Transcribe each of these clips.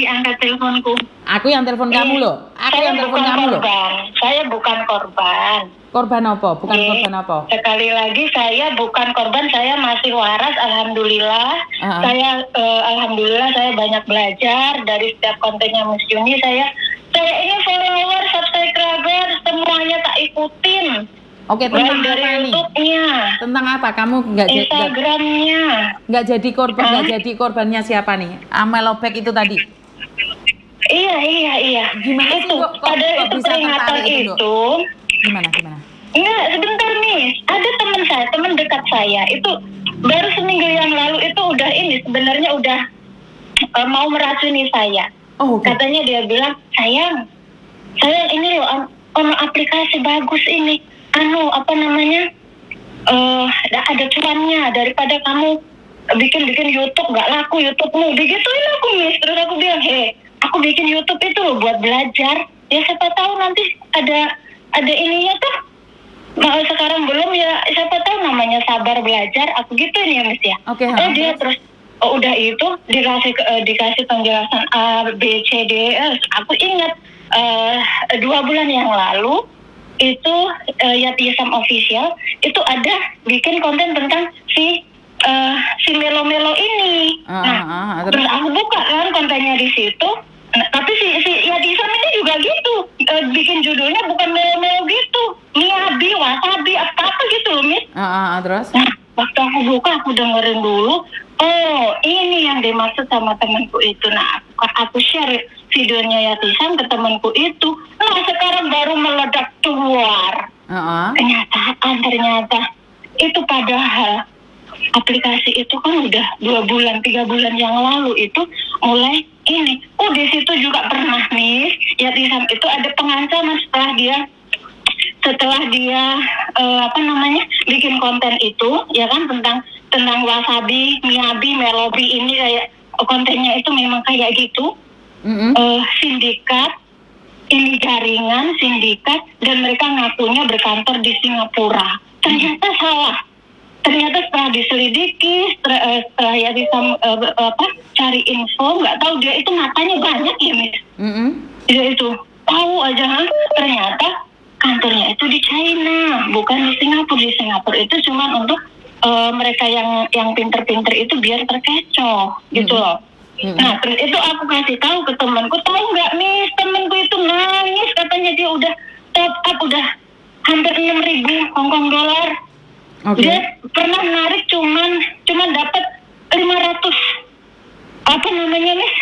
angkat teleponku. Aku yang telepon kamu loh. Saya bukan korban. Saya bukan korban. Korban apa? Bukan korban apa? Sekali lagi saya bukan korban, saya masih waras, alhamdulillah. Alhamdulillah saya banyak belajar dari setiap kontennya Miss Yuni. Saya ini follower, subscriber, semuanya tak ikutin. Oke, tentang dari apa ini? YouTube-nya. Tentang apa? Kamu Instagram-nya. Nggak jadi korban, nggak jadi korbannya siapa nih? Amelobek itu tadi. Iya. Gimana sih kok itu bisa peringatan itu? Gimana? Enggak, sebentar nih. Ada teman dekat saya itu baru seminggu yang lalu itu udah sebenarnya udah mau meracuni saya. Oh, okay. Katanya dia bilang, sayang ini loh aplikasi bagus ini. Ada cuannya daripada kamu bikin YouTube nggak laku YouTube-mu. Begituin aku, Miss. Terus aku bilang, aku bikin YouTube itu loh buat belajar. Ya siapa tahu nanti ada ininya tuh. Sekarang belum ya, siapa tahu namanya sabar belajar. Aku gituin ya, Miss ya. Oke. Dia terus udah itu dikasih penjelasan A, B, C, D. Aku ingat 2 bulan yang lalu itu Yatisam Official itu ada bikin konten tentang si Melo ini. Terus aku buka kan kontennya di situ. Tapi si Yatisam ini juga gitu, bikin judulnya bukan Melo gitu, Miyabi, Wasabi, apa gitu loh, Miss. Terus? Nah, waktu aku buka, aku dengerin dulu. Oh, ini yang dimaksud sama temanku itu. Nah, aku share videonya Yatisam ke temanku itu. Nah, sekarang baru meledak keluar. Ternyata itu padahal aplikasi itu kan udah 2 bulan, 3 bulan yang lalu itu mulai ini. Di situ juga pernah nih, Yatisam itu ada pengancaman setelah dia bikin konten itu, ya kan, tentang Wasabi, Miyabi, Melobi ini kayak kontennya itu memang kayak gitu. Sindikat, ini jaringan sindikat, dan mereka ngakunya berkantor di Singapura. Ternyata salah. Ternyata setelah diselidiki, setelah Yatisam cari info, nggak tahu dia itu matanya banyak ya, Miss. Dia itu tahu aja, ternyata kantornya itu di China, bukan di Singapura. Di Singapura itu cuma untuk mereka yang pinter-pinter itu biar terkecoh, gitu loh. Nah, terus itu aku kasih tahu ke temanku, tahu nggak, Miss, temanku itu nangis, katanya dia udah top up, udah hampir 6.000 Hongkong dolar. Okay. Dia pernah narik cuman dapat 500 Miss?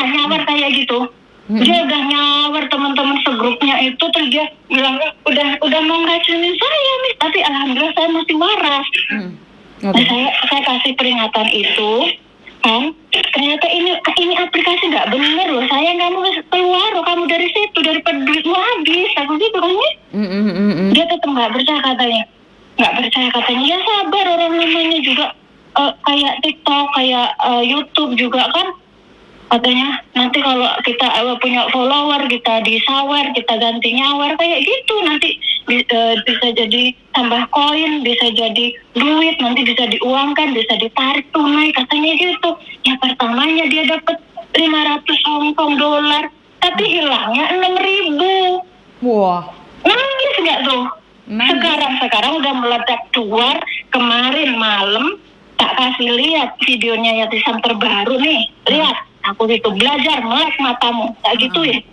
Nyawar kayak gitu. Dia udah nyawar teman-teman segrupnya itu, terus dia bilang udah mau ngeracunin saya, Miss, tapi alhamdulillah saya masih waras. Okay. Nah, saya kasih peringatan itu kan, ternyata ini aplikasi nggak bener loh, sayang kamu keluar loh, kamu dari situ, daripada duitmu habis, aku gitu kan, Miss. Dia tetap nggak percaya katanya, ya sabar, orang namanya juga kayak TikTok, kayak YouTube juga kan. Katanya nanti kalau kita punya follower, kita disawer, kita ganti nyawar kayak gitu, nanti bisa jadi tambah koin, bisa jadi duit, nanti bisa diuangkan, bisa ditarik tunai, katanya gitu. Ya pertamanya dia dapat 500 Hongkong dolar, tapi hilangnya 6.000. Wah. Nangis nggak tuh? Sekarang udah meledak keluar. Kemarin malam tak kasih lihat videonya Yatisam terbaru nih, lihat. Aku gitu, belajar, melek matamu, kayak gitu ya.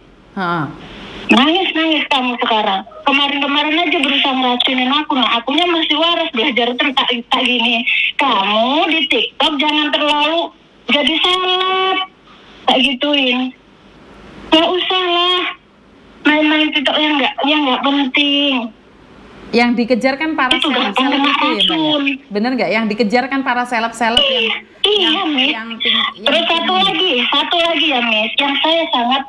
Nangis kamu sekarang. Kemarin aja berusaha ngeracunin aku. Nah, akunya masih waras, belajar tak gini. Kamu di TikTok jangan terlalu jadi salap, tak gituin. Gak usah lah main-main TikTok yang nggak penting. Yang dikejar kan para seleb itu ya, Mbak, ya? Bener nggak? Yang dikejar kan para seleb yang terus satu lagi ya, Miss, yang saya sangat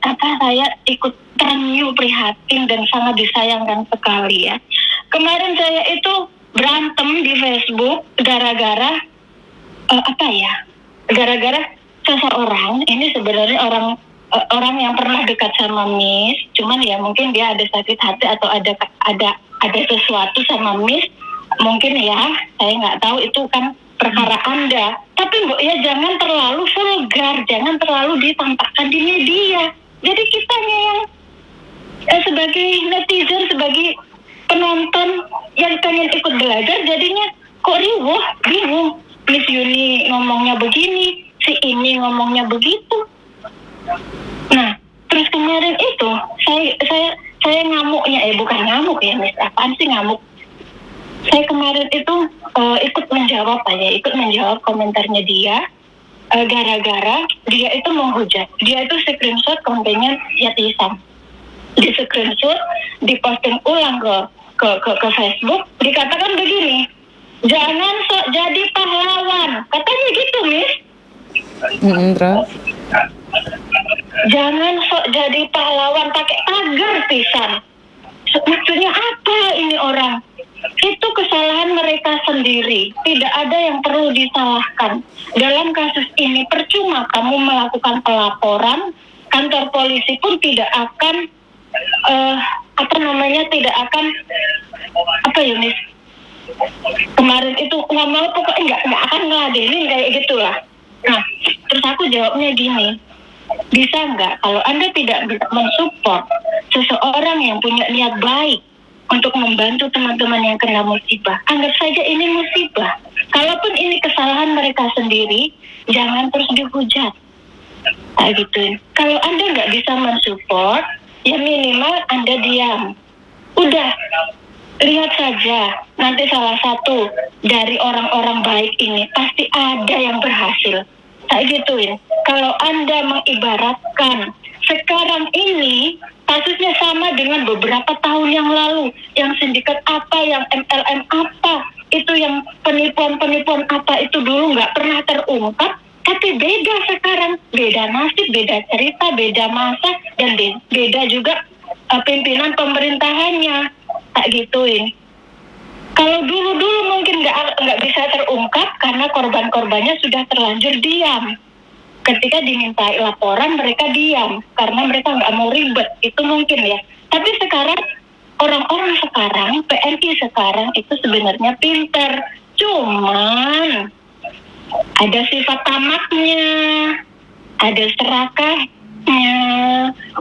saya ikut terenyuh, prihatin, dan sangat disayangkan sekali ya. Kemarin saya itu berantem di Facebook gara-gara gara-gara seseorang. Ini sebenarnya orang yang pernah dekat sama Miss, cuman ya mungkin dia ada sakit hati atau ada sesuatu sama Miss, mungkin ya, saya nggak tahu. Itu kan perkara Anda. Tapi Mbok ya jangan terlalu vulgar, jangan terlalu ditampakkan di media. Jadi kitanya yang sebagai netizen, sebagai penonton yang pengen ikut belajar, jadinya kok riuh, bingung. Miss Yuni ngomongnya begini, si ini ngomongnya begitu. Nah, terus kemarin itu saya ngamuknya, bukan ngamuk ya, Miss, apaan sih ngamuk? Saya kemarin itu ikut menjawab komentarnya dia, gara-gara dia itu menghujat. Dia itu screenshot kontennya Yati Hisam. Di screenshot, diposting ulang ke Facebook, dikatakan begini, jangan sok jadi pahlawan, katanya gitu, Miss. Terus? Jangan sok jadi pahlawan, pakai tagar pisan. Maksudnya apa ini orang? Itu kesalahan mereka sendiri. Tidak ada yang perlu disalahkan. Dalam kasus ini percuma kamu melakukan pelaporan, kantor polisi pun tidak akan Miss? Kemarin itu ngomong pokoknya nggak akan ngeladenin kayak gitulah. Nah, terus aku jawabnya gini, bisa nggak kalau Anda tidak bisa mensupport seseorang yang punya niat baik untuk membantu teman-teman yang kena musibah, anggap saja ini musibah. Kalaupun ini kesalahan mereka sendiri, jangan terus dihujat. Kayak gitu. Kalau Anda nggak bisa mensupport, ya minimal Anda diam. Udah, lihat saja, nanti salah satu dari orang-orang baik ini pasti ada yang berhasil. Kayak gituin. Kalau Anda mengibaratkan sekarang ini kasusnya sama dengan beberapa tahun yang lalu, yang sindikat apa, yang MLM apa, itu yang penipuan-penipuan apa itu dulu nggak pernah terungkap, tapi beda sekarang, beda nasib, beda cerita, beda masa, dan beda juga pimpinan pemerintahannya, tak gituin. Kalau dulu mungkin nggak bisa terungkap karena korban-korbannya sudah terlanjur diam. Ketika dimintai laporan mereka diam karena mereka nggak mau ribet, itu mungkin ya. Tapi sekarang orang-orang sekarang, PNI sekarang itu sebenarnya pintar, cuman ada sifat tamaknya, ada serakahnya.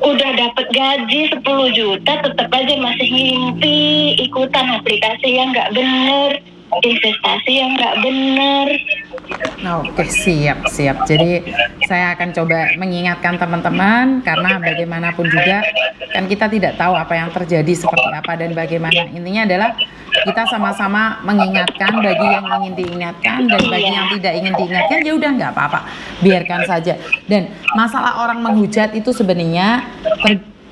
Udah dapat gaji 10 juta tetap aja masih ngimpi ikutan aplikasi yang nggak bener, investasi yang nggak bener. Oke, siap. Jadi saya akan coba mengingatkan teman-teman, karena bagaimanapun juga kan kita tidak tahu apa yang terjadi seperti apa dan bagaimana. Intinya adalah kita sama-sama mengingatkan bagi yang ingin diingatkan dan bagi yang tidak ingin diingatkan, ya udah nggak apa-apa, biarkan saja. Dan masalah orang menghujat itu sebenarnya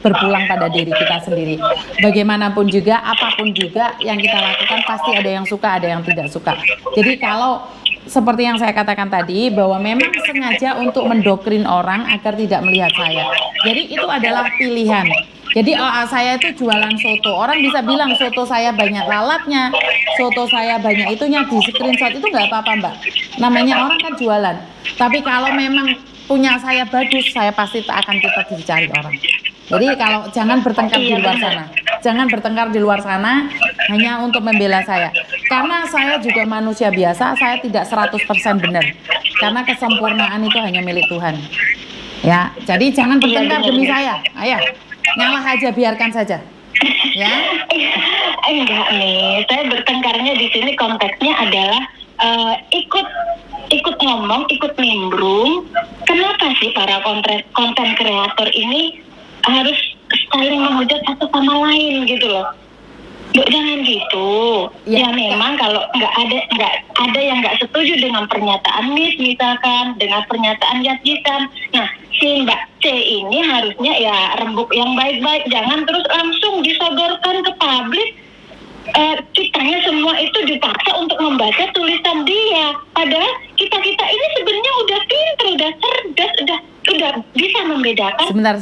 berpulang pada diri kita sendiri. Bagaimanapun juga, apapun juga yang kita lakukan pasti ada yang suka, ada yang tidak suka. Jadi kalau seperti yang saya katakan tadi, bahwa memang sengaja untuk mendoktrin orang agar tidak melihat saya. Jadi itu adalah pilihan. Jadi saya itu jualan soto, orang bisa bilang soto saya banyak lalatnya, soto saya banyak itunya, di screenshot itu nggak apa-apa, Mbak. Namanya orang kan jualan. Tapi kalau memang punya saya bagus, saya pasti akan tetap dicari orang. Jadi kalau jangan bertengkar di luar sana. Jangan bertengkar di luar sana hanya untuk membela saya. Karena saya juga manusia biasa, saya tidak 100% benar. Karena kesempurnaan itu hanya milik Tuhan. Ya, jadi jangan bertengkar demi saya. Ayo, ngalah aja, biarkan saja. Ya. Enggak nih, saya bertengkarnya di sini konteksnya adalah ikut ngomong, ikut nimbrung. Kenapa sih para konten kreator ini harus saling menghujat satu sama lain gitu loh? Jangan gitu. Ya memang kalau nggak ada yang nggak setuju dengan pernyataan Miss misalkan, dengan pernyataan Yatjisan. Nah, si Mbak C ini harusnya ya rembuk yang baik-baik, jangan terus langsung disodorkan ke publik. Kitanya semua itu dipaksa untuk membaca tulisan dia. Padahal kita ini sebenarnya udah pintar, udah cerdas, udah bisa membedakan. Sebentar.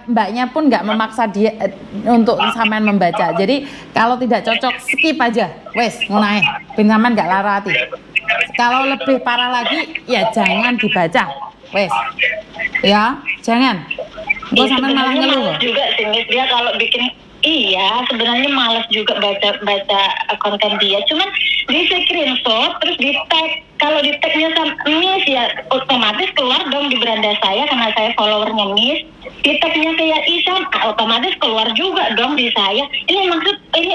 Mbaknya pun nggak memaksa dia untuk sampean membaca. Jadi kalau tidak cocok skip aja. Wes, ngono ae. Ben sampean nggak lara hati. Kalau lebih parah lagi, ya jangan dibaca. Wes. Ya, jangan. Gue sampean malah ngeluh. Juga sih, Miss, dia kalau bikin Iya, sebenarnya malas juga baca konten dia. Cuman di screenshot terus di tag. Kalau di tagnya sama Miss ya otomatis keluar dong di beranda saya karena saya followernya Miss. Di tagnya kayak Isam otomatis keluar juga dong di saya. Ini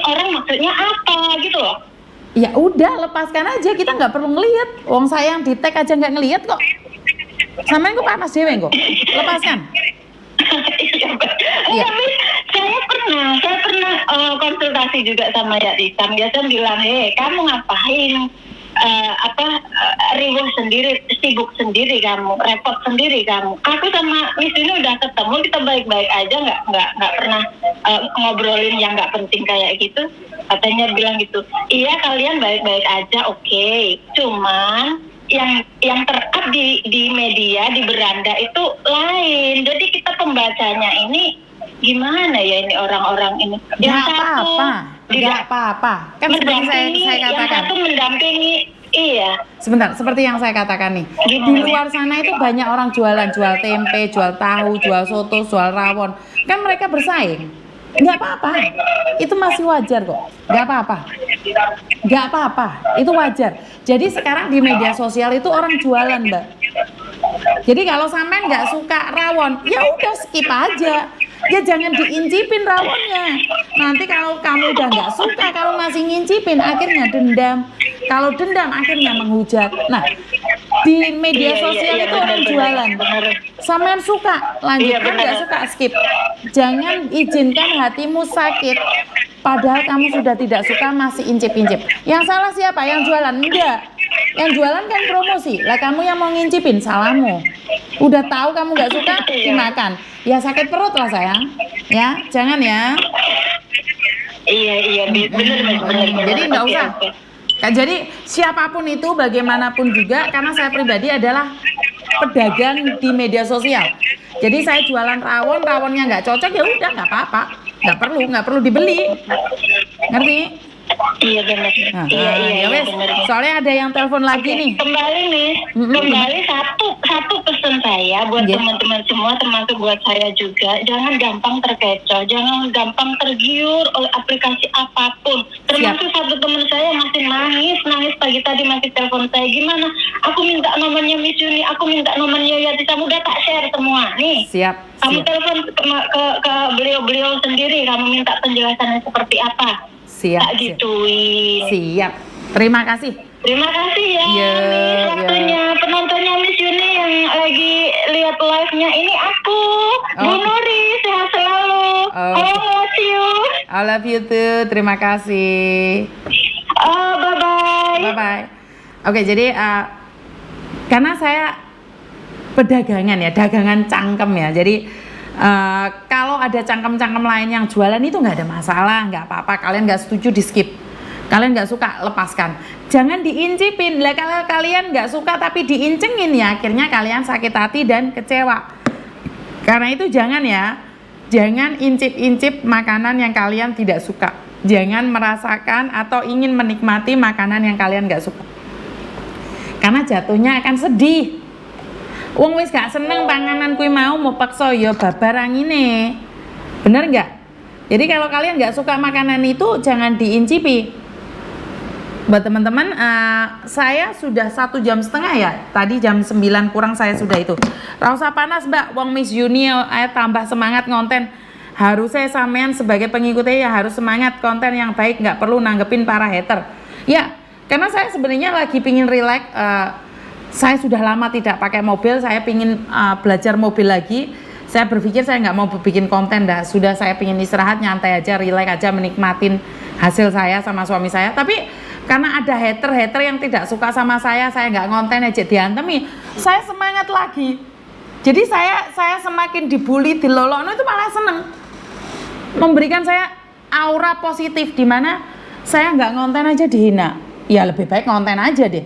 orang maksudnya apa gitu loh. Ya udah, lepaskan aja, kita nggak perlu ngelihat. Wong saya yang di tag aja nggak ngelihat kok. Sampean kok panas dewe kok. Lepaskan. Iya. Tapi saya pernah konsultasi juga sama Ya Isam. Dia kan bilang, kamu ngapain riuh sendiri, sibuk sendiri kamu, repot sendiri kamu. Aku sama Miss ini udah ketemu, kita baik-baik aja, nggak pernah ngobrolin yang nggak penting kayak gitu. Katanya bilang gitu, iya kalian baik-baik aja, oke. Cuman yang ter-up di media, di beranda itu lain. Jadi kita pembacanya ini gimana ya ini orang-orang ini? Nggak apa-apa. Kan seperti saya katakan. Yang satu mendampingi, iya. Sebentar, seperti yang saya katakan nih. Di luar sana itu banyak orang jualan tempe, jual tahu, jual soto, jual rawon. Kan mereka bersaing. Nggak apa-apa, itu masih wajar kok. Nggak apa-apa, itu wajar. Jadi sekarang di media sosial itu orang jualan, Mbak. Jadi kalau sampean nggak suka rawon, ya udah skip aja. Ya jangan diincipin rawonnya. Nanti kalau kamu udah nggak suka, kalau masih ngincipin, akhirnya dendam. Kalau dendam, akhirnya menghujat. Nah, di media sosial itu orang jualan. Sampean suka, lanjutkan, nggak suka, skip. Jangan izinkan hatimu sakit. Padahal kamu sudah tidak suka, masih incip-incip. Yang salah siapa? Yang jualan? Enggak. Yang jualan kan promosi. Lah kamu yang mau ngincipin, salahmu. Udah tahu kamu nggak suka, dimakan. Ya sakit perut lah sayang. Ya, jangan ya. Iya, benar. Jadi nggak usah. Jadi siapapun itu, bagaimanapun juga, karena saya pribadi adalah pedagang di media sosial. Jadi saya jualan rawonnya nggak cocok, ya udah nggak apa-apa, nggak perlu dibeli, ngerti? Iya benar. Iya wes. Soalnya ada yang telepon lagi nih. Kembali satu pesan saya buat teman-teman semua, termasuk buat saya juga, jangan gampang terkecoh, jangan gampang tergiur oleh aplikasi apapun. Termasuk satu teman saya masih nangis pagi tadi masih telepon saya, gimana? Aku minta nomornya Miss Yuni, aku minta nomornya Yati, kamu udah tak share semua nih. Siap. Kamu telepon ke beliau sendiri, kamu minta penjelasannya seperti apa? Siap. Gituin. Siap. Terima kasih ya Miss, waktunya. Penontonnya Miss Yuni yang lagi lihat live-nya ini aku, Bu Nuri, sehat selalu. I love you. I love you too. Terima kasih. Bye-bye. Oke, jadi karena saya pedagangan ya, dagangan cangkem ya. Jadi kalau ada cangkem-cangkem lain yang jualan itu nggak ada masalah, nggak apa-apa. Kalian nggak setuju, di skip. Kalian nggak suka, lepaskan. Jangan diincipin. Lah kalau kalian nggak suka tapi diincengin, ya akhirnya kalian sakit hati dan kecewa. Karena itu jangan ya. Jangan incip-incip makanan yang kalian tidak suka. Jangan merasakan atau ingin menikmati makanan yang kalian nggak suka. Karena jatuhnya akan sedih. Wong wis gak seneng panganan kuwi mau paksa ya babar angine. Bener nggak? Jadi kalau kalian nggak suka makanan itu, jangan diincipi. Buat teman-teman, saya sudah 1,5 jam ya. Tadi jam 9 kurang saya sudah itu. Rasa panas Mbak, wong Miss Yuni tambah semangat ngonten. Harusnya sampean sebagai pengikutnya ya harus semangat, konten yang baik, nggak perlu nanggepin para hater. Ya, karena saya sebenarnya lagi pingin relax. Saya sudah lama tidak pakai mobil, saya pingin belajar mobil lagi. Saya berpikir saya nggak mau bikin konten dah. Sudah saya pingin istirahat, nyantai aja, relax aja, menikmatin hasil saya sama suami saya. Tapi karena ada hater yang tidak suka sama saya nggak ngonten aja diantemi. Saya semangat lagi. Jadi saya semakin dibully, dilolokno itu malah seneng. Memberikan saya aura positif di mana saya nggak ngonten aja dihina. Ya lebih baik ngonten aja deh.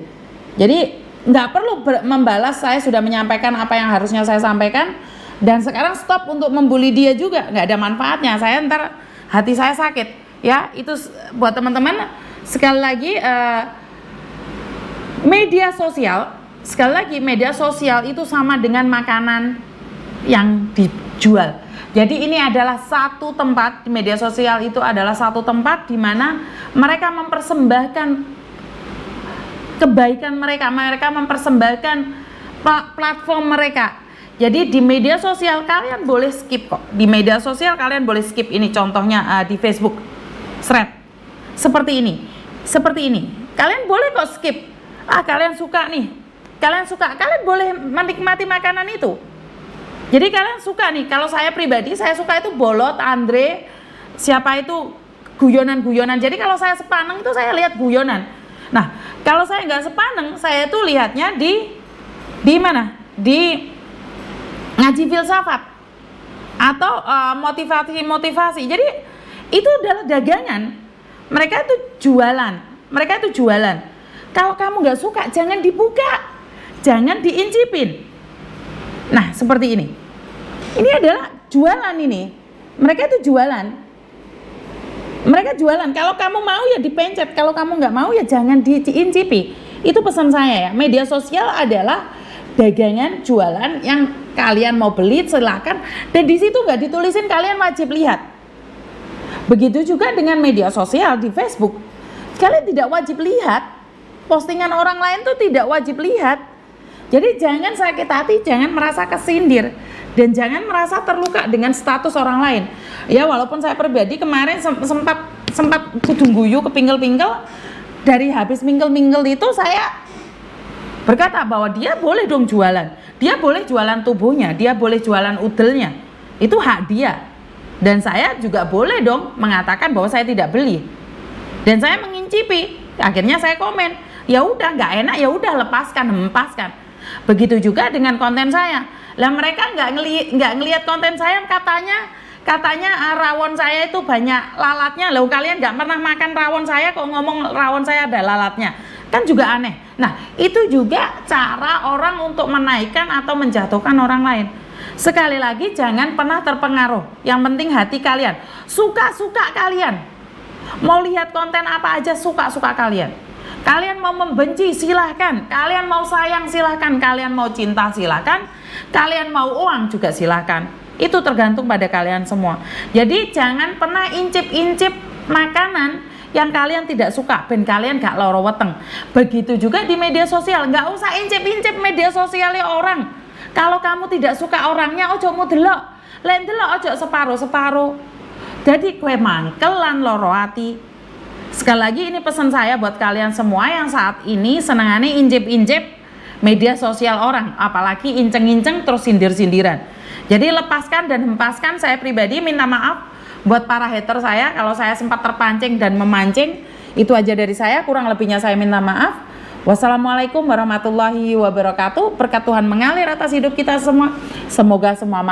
Jadi nggak perlu membalas, saya sudah menyampaikan apa yang harusnya saya sampaikan. Dan sekarang stop untuk membuli dia juga, nggak ada manfaatnya. Saya ntar hati saya sakit. Ya, itu buat teman-teman. Sekali lagi, media sosial itu sama dengan makanan yang jual. Jadi ini adalah satu tempat, di media sosial itu adalah satu tempat di mana mereka mempersembahkan kebaikan mereka mempersembahkan platform mereka. Jadi di media sosial kalian boleh skip kok. Di media sosial kalian boleh skip. Ini contohnya di Facebook thread. Seperti ini. Kalian boleh kok skip. Kalian suka nih. Kalian boleh menikmati makanan itu. Jadi kalian suka nih. Kalau saya pribadi, saya suka itu Bolot, Andre, siapa itu guyonan-guyonan. Jadi kalau saya sepaneng itu saya lihat guyonan. Nah, kalau saya nggak sepaneng, saya itu lihatnya di mana? Di ngaji filsafat atau motivasi. Jadi itu adalah dagangan. Mereka itu jualan. Kalau kamu nggak suka, jangan dibuka, jangan diincipin. Nah, seperti ini. Ini adalah jualan ini. Mereka itu jualan. Kalau kamu mau ya dipencet, kalau kamu nggak mau ya jangan diincipi. Itu pesan saya ya. Media sosial adalah dagangan, jualan yang kalian mau beli silakan. Dan di situ nggak ditulisin kalian wajib lihat. Begitu juga dengan media sosial di Facebook. Kalian tidak wajib lihat. Postingan orang lain tuh tidak wajib lihat. Jadi jangan sakit hati, jangan merasa kesindir, dan jangan merasa terluka dengan status orang lain. Ya walaupun saya pribadi kemarin sempat kudungguyu, kepingkel-pingkel, dari habis mingkel-mingkel itu saya berkata bahwa dia boleh dong jualan. Dia boleh jualan tubuhnya, dia boleh jualan udelnya. Itu hak dia. Dan saya juga boleh dong mengatakan bahwa saya tidak beli. Dan saya mengincipi. Akhirnya saya komen, ya udah nggak enak, ya udah hempaskan. Begitu juga dengan konten saya. Lah mereka nggak ngelihat konten saya, katanya rawon saya itu banyak lalatnya. Loh kalian nggak pernah makan rawon saya kok ngomong rawon saya ada lalatnya, kan juga aneh. Nah itu juga cara orang untuk menaikkan atau menjatuhkan orang lain. Sekali lagi jangan pernah terpengaruh. Yang penting hati kalian, suka kalian. Mau lihat konten apa aja suka kalian. Kalian mau membenci silahkan, kalian mau sayang silahkan, kalian mau cinta silahkan, kalian mau uang juga silahkan. Itu tergantung pada kalian semua. Jadi jangan pernah incip-incip makanan yang kalian tidak suka, ben kalian gak loro weteng. Begitu juga di media sosial, gak usah incip-incip media sosialnya orang. Kalau kamu tidak suka orangnya, ojo mu delok, lain delok ojo separo-separo. Jadi kue mangkelan loro ati. Sekali lagi ini pesan saya buat kalian semua yang saat ini senangannya incip-incip media sosial orang, apalagi inceng-inceng terus sindir-sindiran. Jadi lepaskan dan hempaskan. Saya pribadi minta maaf buat para hater saya kalau saya sempat terpancing dan memancing. Itu aja dari saya, kurang lebihnya saya minta maaf. Wassalamualaikum warahmatullahi wabarakatuh. Berkat Tuhan mengalir atas hidup kita semua. Semoga semua